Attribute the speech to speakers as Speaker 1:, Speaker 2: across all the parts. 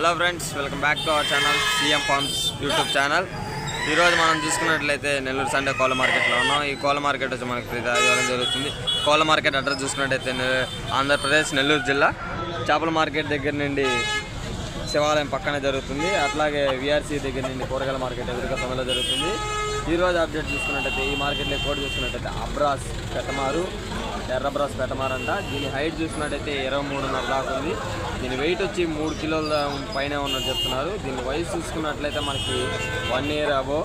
Speaker 1: Hello friends, welcome back to our channel CM forms YouTube channel. ఈరోజు మనం చూసుకున్నట్లయితే Nellore Sunday కోళ్ళ మార్కెట్లో ఉన్నాం. ఈ కోళ్ళ మార్కెట్ వచ్చి మనకి ఇవ్వడం జరుగుతుంది. కోళ్ళ మార్కెట్ అడ్రస్ చూసుకున్నట్టయితే ఆంధ్రప్రదేశ్ నెల్లూరు జిల్లా చేపల మార్కెట్ దగ్గర నుండి శివాలయం పక్కనే జరుగుతుంది. అట్లాగే విఆర్సీ దగ్గర నుండి కూరగాయల మార్కెట్ ఎదురుగా సమయంలో జరుగుతుంది. ఈరోజు అప్డేట్ చూసుకున్నట్టయితే ఈ మార్కెట్లో కూడా చూసుకున్నట్టయితే అబ్రాస్ పెట్టమారు, ఎర్రబ్రాస్ పెట్టమారంట. దీని హైట్ చూసుకున్నట్టయితే 23.5 దాకా ఉంది. దీని వెయిట్ వచ్చి 3 కిలోల పైన ఉన్నట్టు చెప్తున్నారు. దీని వయసు చూసుకున్నట్లయితే మనకి 1 ఇయర్ అబో.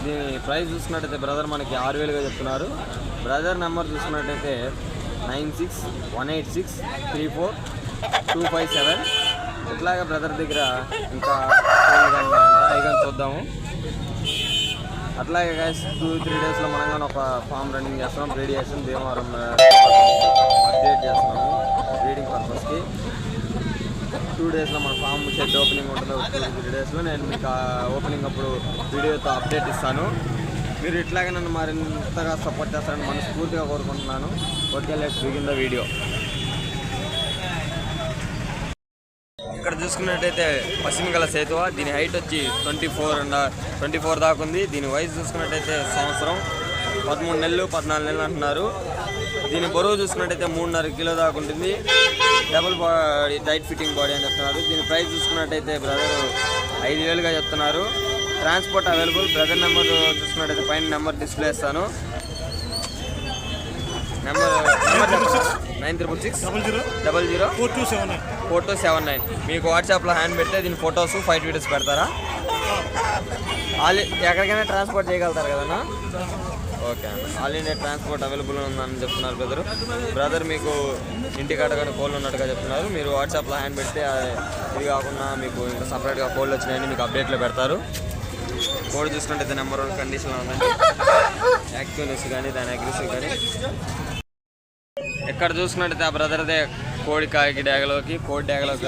Speaker 1: దీని ప్రైస్ చూసుకున్నట్టయితే బ్రదర్ మనకి 6,000గా చెప్తున్నారు. బ్రదర్ నెంబర్ చూసుకున్నట్టయితే 9618634257. ఇట్లాగే బ్రదర్ దగ్గర ఇంకా ఐగన్ చూద్దాము. అట్లాగే గైస్ 2-3 డేస్లో మనం ఒక ఫామ్ రన్నింగ్ చేస్తున్నాం. బ్రీడియేషన్ భీమవరం అప్డేట్ చేస్తున్నాము బ్రీడింగ్ పర్పస్కి. 2 డేస్లో మన ఫామ్ షెడ్ ఓపెనింగ్ ఉంటుంది. 2-3 డేస్లో నేను మీకు ఓపెనింగ్ అప్పుడు వీడియోతో అప్డేట్ ఇస్తాను. మీరు ఇట్లాగే నన్ను మరింతగా సపోర్ట్ చేస్తారని మనస్ఫూర్తిగా కోరుకుంటున్నాను. Okay, let's begin the video. ఇక్కడ చూసుకున్నట్టయితే పశ్చిమగల సేతువ. దీని హైట్ వచ్చి 24 దాకా ఉంది. దీని వయసు చూసుకున్నట్టయితే సంవత్సరం 13 నెలలు 14 నెలలు అంటున్నారు. దీని బరువు చూసుకున్నట్టయితే 3.5 కిలో దాకా ఉంటుంది. Double body tight fitting body అని చెప్తున్నారు. దీని ప్రైస్ చూసుకున్నట్టయితే బ్రదర్ 5,000గా చెప్తున్నారు. Transport available. బ్రదర్ నెంబర్ చూసుకున్నట్టయితే పైన నెంబర్ డిస్ప్లే ఇస్తాను. నెంబర్ 9660004279. మీకు వాట్సాప్లో హ్యాండ్ పెడితే దీని ఫొటోస్ 5 వీడియోస్ పెడతారా? ఎక్కడికైనా ట్రాన్స్పోర్ట్ చేయగలుగుతారు కదన్నా? Okay, all India transport available ఉందని చెప్తున్నారు బ్రదర్. మీకు ఇంటికాడ కానీ కోళ్ళు ఉన్నట్టుగా చెప్తున్నారు. మీరు వాట్సాప్లో హ్యాండ్ పెడితే ఇది కాకుండా మీకు ఇంకా సపరేట్గా కోళ్ళు వచ్చినాయని మీకు అప్డేట్లో పెడతారు. కోడి చూసుకుంటే నెంబర్ 1 కండిషన్లో ఉందండి. యాక్టివ్నెస్ కానీ దాని అగ్రెసివ్ కానీ. ఎక్కడ చూసుకున్నట్టయితే ఆ బ్రదర్దే కోడి డ్యాగలోకి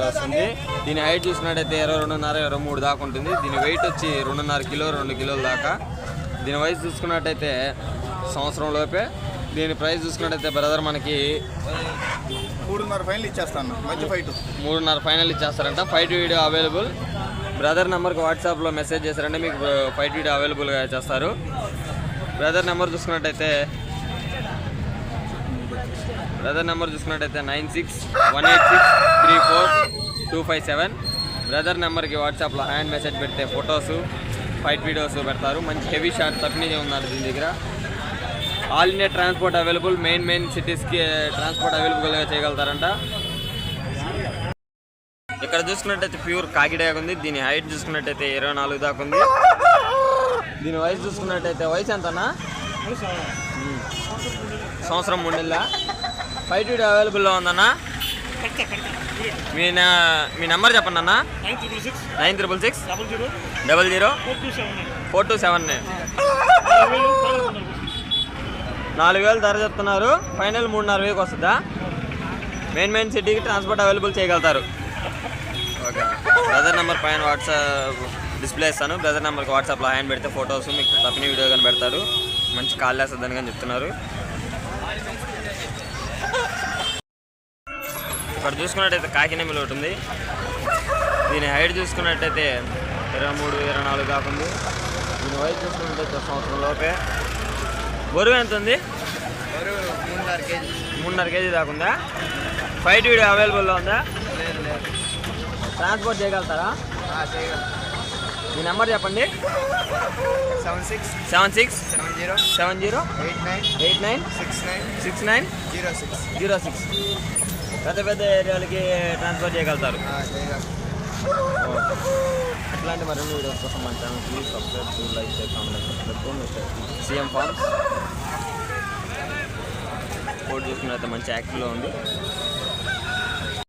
Speaker 1: వస్తుంది. దీని హైట్ చూసుకున్నట్టయితే 22.5-23 దాకా ఉంటుంది. దీని వెయిట్ వచ్చి 2.5 కిలో 2 కిలోల దాకా. దీని వయసు చూసుకున్నట్టయితే సంవత్సరం లోపే. దీని ప్రైస్ చూసుకున్నట్టయితే బ్రదర్ మనకి
Speaker 2: 3.5 ఫైనల్ ఇచ్చేస్తాను. మంచి ఫైట్
Speaker 1: 3.5 ఫైనల్ ఇచ్చేస్తారంట. Fight video available. బ్రదర్ నెంబర్కి వాట్సాప్లో మెసేజ్ చేశారంటే మీకు ఫైట్ వీడియో అవైలబుల్గా చేస్తారు. బ్రదర్ నెంబర్ చూసుకున్నట్టయితే 9618634257. బ్రదర్ నెంబర్కి వాట్సాప్లో హ్యాండ్ మెసేజ్ పెడితే ఫొటోస్ 5 వీడియోస్ పెడతారు. మంచి హెవీ షార్ట్ తప్పినీగా ఉన్నారు దీని దగ్గర. All India transport available. Main సిటీస్కి ట్రాన్స్పోర్ట్ అవైలబుల్గా చేయగలుగుతారంట. ఇక్కడ చూసుకున్నట్టయితే ప్యూర్ కాకిడాగ్ ఉంది. దీని హైట్ చూసుకున్నట్టయితే 24 దాకా ఉంది. దీని వయసు చూసుకున్నట్టయితే వయసు ఎంతనా? సంవత్సరం 3 నెలల. ఫైట్ వీడియో అవైలబుల్లో ఉందన్నా. మీ నెంబర్ చెప్పండి అన్న. 9660004279. 4,000 ధర చెప్తున్నారు. ఫైనల్ 3.5 వస్తుందా? మెయిన్ సిటీకి ట్రాన్స్పోర్ట్ అవైలబుల్ చేయగలుగుతారు. ఓకే, బ్రదర్ నెంబర్ పైన వాట్సాప్ డిస్ప్లే ఇస్తాను. బ్రదర్ నెంబర్కి వాట్సాప్లో హ్యాండ్ పెడితే ఫొటోస్ మీకు తప్పిన వీడియో కానీ పెడతారు. మంచి కాల్ వేస్తుందని కానీ చెప్తున్నారు. ఇక్కడ చూసుకున్నట్టయితే కాకినేమిలో ఒకటి ఉంది. దీని హైట్ చూసుకున్నట్టయితే 23-24 దాకా ఉంది. దీని వయసు చూసుకున్నట్టయితే సంవత్సరం లోపే. బరువు ఎంత ఉంది? 3.5 కేజీ దాకా ఉందా? ఫైట్ వీడియో అవైలబుల్లో ఉందా? ట్రాన్స్పోర్ట్ చేయగలుగుతారా? మీ నెంబర్ చెప్పండి. 767089696906. పెద్ద ఏరియాలకి ట్రాన్స్ఫర్ చేయగలుగుతారు. అట్లాంటి మరిన్ని వీడియోస్ కోసం మన channel please subscribe, like, comment. CM forms code చూసుకున్నట్లయితే మంచి యాక్టివ్లో ఉంది.